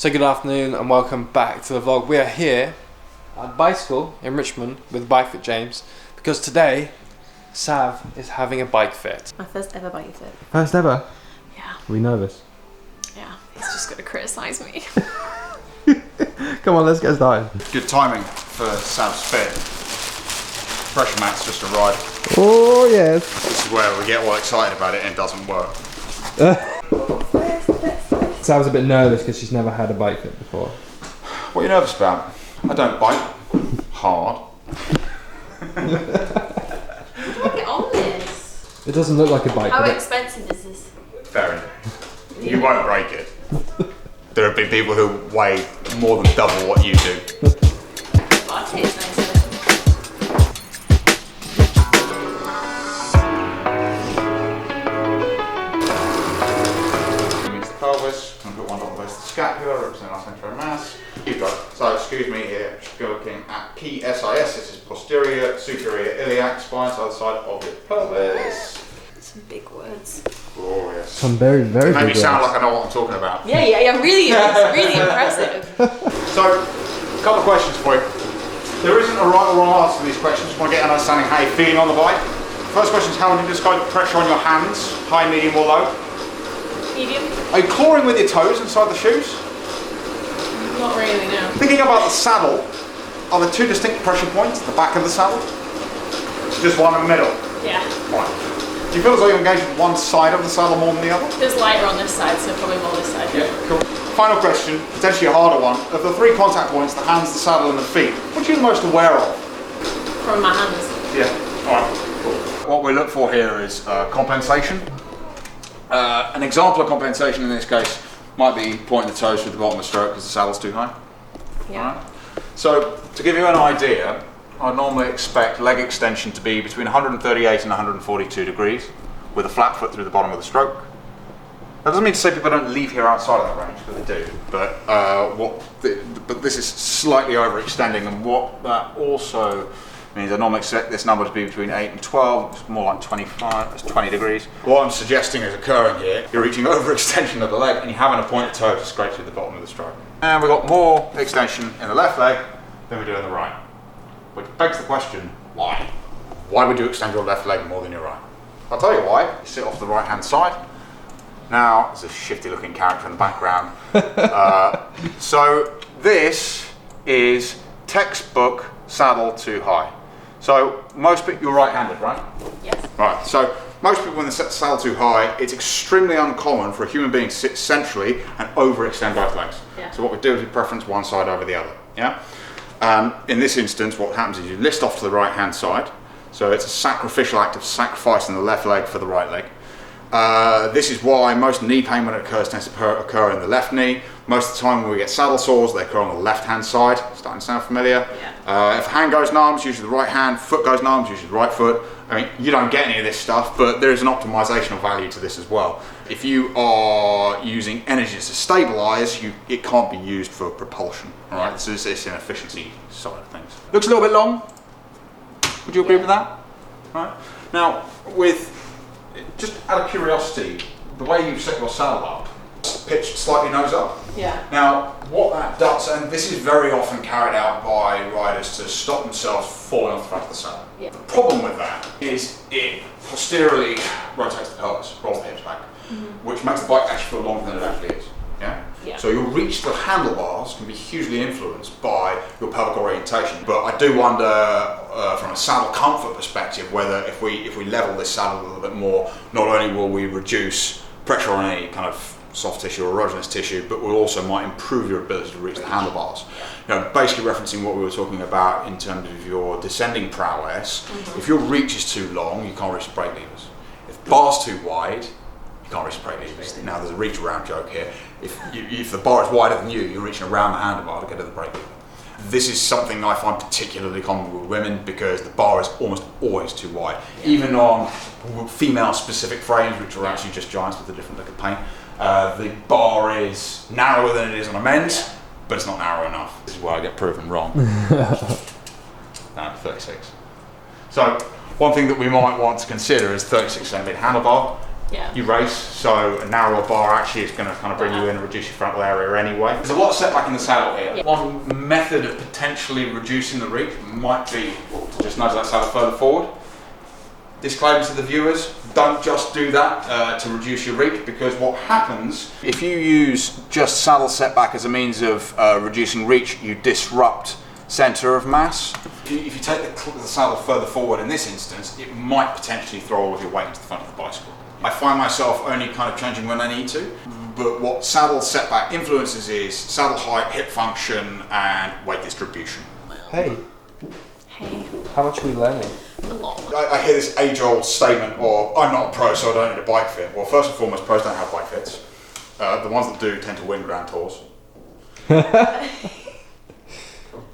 So good afternoon and welcome back to the vlog. We are here at Bicycle in Richmond with Bike Fit James because today Sav is having a bike fit. My first ever bike fit. First ever? Yeah. Are we nervous? Yeah, he's just gonna criticise me. Come on, let's get started. Good timing for Sav's fit. Pressure mat's just arrived. Oh yes. This is where we get all excited about it and it doesn't work. Sav's a bit nervous because she's never had a bike fit before. What are you nervous about? I don't bike hard. How do I get on this? It doesn't look like a bike. How expensive is this? Fair enough. You won't break it. There have been people who weigh more than double what you do. Well, it tastes nice. Pelvis, I'm going to put one on the base of the scapula, representing our centre of mass. Keep going. So, excuse me here, just looking at PSIS. This is posterior, superior iliac spine, so the side of your pelvis. Some big words. Glorious. Some very big Make me sound words. like I know what I'm talking about. Yeah, really, it's really impressive. So, a couple of questions for you. There isn't a right or wrong answer to these questions. I want to get an understanding how you're feeling on the bike. First question is, how would you describe the pressure on your hands? High, medium, or low? Medium? Are you clawing with your toes inside the shoes? Not really, no. Thinking about the saddle, are there two distinct pressure points at the back of the saddle? Just one in the middle? Yeah. Right. Do you feel as though you're engaged with one side of the saddle more than the other? There's lighter on this side, so probably more this side. Yeah, cool. Final question, potentially a harder one. Of the three contact points, the hands, the saddle and the feet, which are you the most aware of? From my hands. Yeah, alright, cool. What we look for here is compensation. An example of compensation in this case might be pointing the toes through the bottom of the stroke because the saddle's too high. Yeah. Alright. So, to give you an idea, I normally expect leg extension to be between 138 and 142 degrees with a flat foot through the bottom of the stroke. That doesn't mean to say people don't leave here outside of that range, because they do. But this is slightly overextending, and what that also means, I normally expect this number to be between 8 and 12, it's more like 25, that's 20 degrees. What I'm suggesting is occurring here, you're reaching overextension of the leg and you're having a pointed toe to scrape through the bottom of the stroke. And we've got more extension in the left leg than we do in the right. Which begs the question, why? Why would you extend your left leg more than your right? I'll tell you why. You sit off the right hand side. Now, there's a shifty looking character in the background. So this is textbook saddle too high. So most people, you're right-handed, right? Yes. Right, so most people when they set the saddle too high, it's extremely uncommon for a human being to sit centrally and overextend both legs. Yeah. So what we do is we preference one side over the other, yeah? In this instance, what happens is you list off to the right-hand side. So it's a sacrificial act of sacrificing the left leg for the right leg. This is why most knee pain when it occurs tends to occur in the left knee. Most of the time when we get saddle sores, they occur on the left-hand side. Starting to sound familiar? Yeah. If a hand goes numb, it's usually the right hand. Foot goes numb, it's usually the right foot. I mean, you don't get any of this stuff, but there is an optimizational value to this as well. If you are using energy to stabilize, it can't be used for propulsion. All right, so it's an efficiency side of things. Looks a little bit long. Would you agree with that? All right. Now, just out of curiosity, the way you set your saddle up, pitched slightly nose up. Yeah. Now, what that does, and this is very often carried out by riders to stop themselves falling off the back of the saddle. Yeah. The problem with that is it posteriorly rotates the pelvis, rolls the hips back, which makes the bike actually feel longer than it actually is. Yeah? Yeah. So your reach to the handlebars can be hugely influenced by your pelvic orientation. But I do wonder, from a saddle comfort perspective, whether if we level this saddle a little bit more, not only will we reduce pressure on any kind of soft tissue or erogenous tissue, but we also might improve your ability to reach the handlebars. You know, basically referencing what we were talking about in terms of your descending prowess. If your reach is too long, you can't reach the brake levers. If the bar's too wide, you can't reach the brake levers. Now there's a reach around joke here. If the bar is wider than you, you're reaching around the handlebar to get to the brake lever. This is something I find particularly common with women because the bar is almost always too wide. Even on female-specific frames, which are actually just giants with a different look of paint, the bar is narrower than it is on a men's, but it's not narrow enough. This is where I get proven wrong. 36. So one thing that we might want to consider is 36 centimetre handlebar. you race, so a narrower bar actually is going to kind of bring you in and reduce your frontal area anyway. There's a lot of setback in the saddle here. Yeah. One method of potentially reducing the reach might be to just nudge that saddle further forward. Disclaimer to the viewers, don't just do that to reduce your reach, because what happens if you use just saddle setback as a means of reducing reach, you disrupt centre of mass. If you take the saddle further forward in this instance, it might potentially throw all of your weight into the front of the bicycle. I find myself only kind of changing when I need to, but what saddle setback influences is saddle height, hip function, and weight distribution. Hey, Hey, how much are we learning? a lot. I hear this age-old statement, or I'm not a pro, so I don't need a bike fit. Well, first and foremost, pros don't have bike fits. The ones that do tend to win Grand Tours.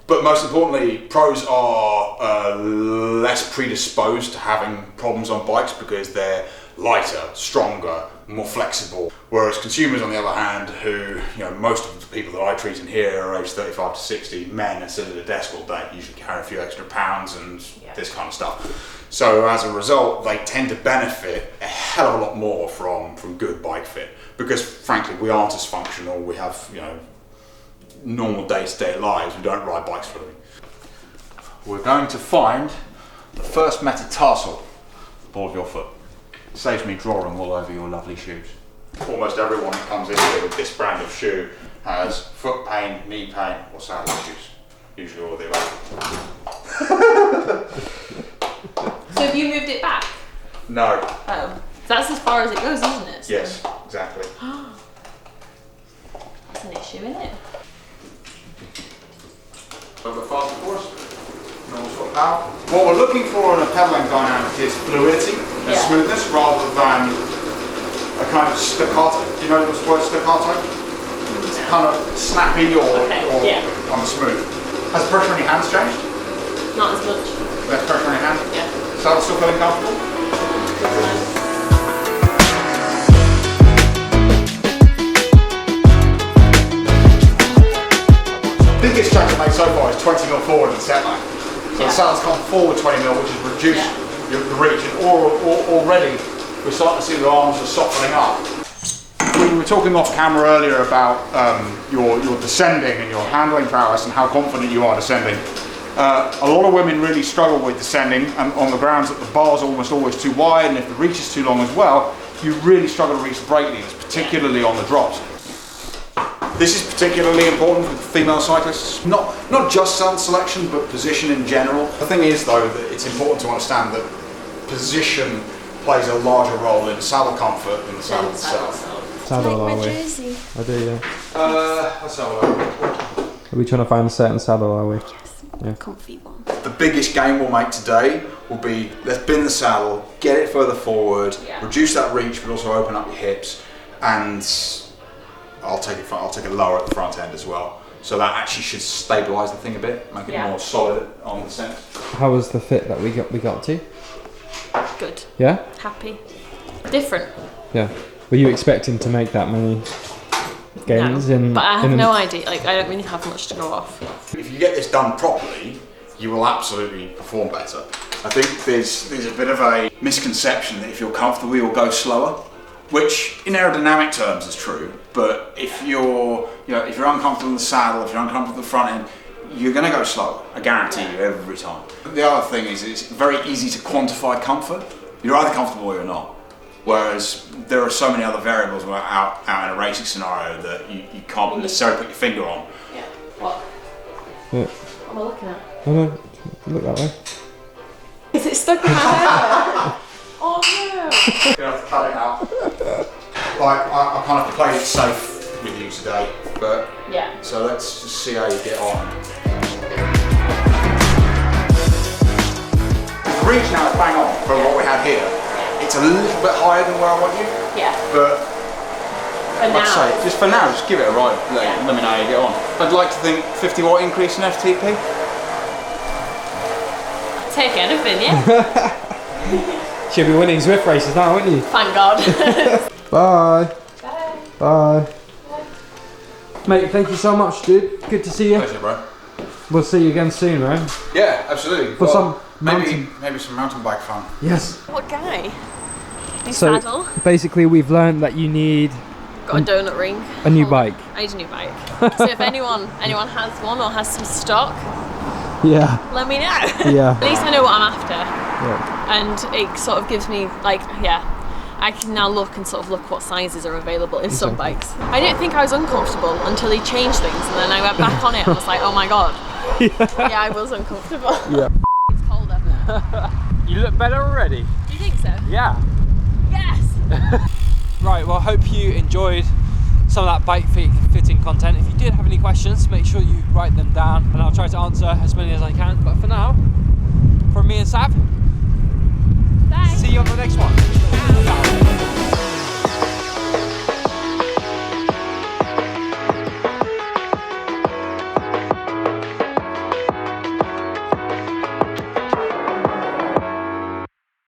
But most importantly, pros are less predisposed to having problems on bikes because they're lighter, stronger, more flexible. Whereas consumers, on the other hand, who, most of the people that I treat in here are aged 35 to 60, men and sit at a desk all day, usually carry a few extra pounds and this kind of stuff. So as a result, they tend to benefit a hell of a lot more from good bike fit, because frankly, we aren't as functional. We have, normal day-to-day lives. We don't ride bikes for a living. We're going to find the first metatarsal of the ball of your foot. Saves me drawing all over your lovely shoes. Almost everyone that comes in here with this brand of shoe has foot pain, knee pain, or saddle issues. Usually all of the above. So have you moved it back? No. Oh, that's as far as it goes, isn't it? So Yes, exactly. that's an issue, isn't it? A little bit faster for us. Normal sort of power. What we're looking for in a pedaling dynamic is fluidity and smoothness, rather than a kind of staccato. Do you know the word staccato? It's kind of snappy or on the smooth. Has the pressure on your hands changed? Not as much. Less pressure on your hands? Yeah. Saddle still feeling comfortable? Biggest change I've made so far is 20 mil forward in setback. So the saddle's come forward 20 mil, which has reduced the reach, and already we're starting to see the arms are softening up. We were talking off camera earlier about your descending and your handling prowess and how confident you are descending. A lot of women really struggle with descending, and on the grounds that the bar's almost always too wide, and if the reach is too long as well, you really struggle to reach the brake levers, particularly on the drops. This is particularly important for female cyclists, not just saddle selection, but position in general. The thing is, though, that it's important to understand that position plays a larger role in saddle comfort than the saddle itself. Saddle, like are my we? jersey. I do, yeah. Let's have a look. Are we trying to find a certain saddle, are we? Yes. Yeah. Comfy one. The biggest gain we'll make today will be, let's bin the saddle, get it further forward, reduce that reach, but also open up your hips, and I'll take it lower at the front end as well. So that actually should stabilise the thing a bit, make it more solid on the centre. How was the fit that we got to? Good. Yeah? Happy. Different. Yeah. Were you expecting to make that many gains no, in? But I have no idea. Like, I don't really have much to go off. If you get this done properly, you will absolutely perform better. I think there's a bit of a misconception that if you're comfortable, you'll go slower, which in aerodynamic terms is true. But if you're uncomfortable in the saddle, if you're uncomfortable in the front end, you're going to go slower. I guarantee you, every time. The other thing is, it's very easy to quantify comfort. You're either comfortable or you're not. Whereas there are so many other variables out in a racing scenario that you can't necessarily put your finger on. Yeah. What? Yeah. What am I looking at? Oh no, look that way. Is it stuck in my hair? Oh no! You have to cut it out. Like, I kind of played it safe with you today, but so let's just see how you get on. The reach now is bang on for what we have here. It's a little bit higher than where I want you. Yeah. But For like I say, now. just for now, just give it a ride. Let me know how you get on. I'd like to think 50 watt increase in FTP. Take anything, yeah? She'll be winning Zwift races now, won't you? Thank God. Bye. Bye. Bye. Mate, thank you so much, dude. Good to see you. Pleasure, bro. We'll see you again soon, right? Yeah, absolutely. For some maybe some mountain bike fun. Yes. What guy? New So saddle. basically we've learned that you need Got a donut ring. a new bike. I need a new bike. So if anyone has one or has some stock, Yeah. let me know. Yeah. At least I know what I'm after. Yeah. And it sort of gives me like, yeah, I can now look what sizes are available in some bikes. I didn't think I was uncomfortable until he changed things, and then I went back on it and was like, oh my god. Yeah, I was uncomfortable. Yeah. It's colder. You look better already. Do you think so? Yeah. Yes! Right, well, I hope you enjoyed some of that bike fitting content. If you did have any questions, make sure you write them down and I'll try to answer as many as I can. But for now, from me and Sav, Bye. see you on the next one.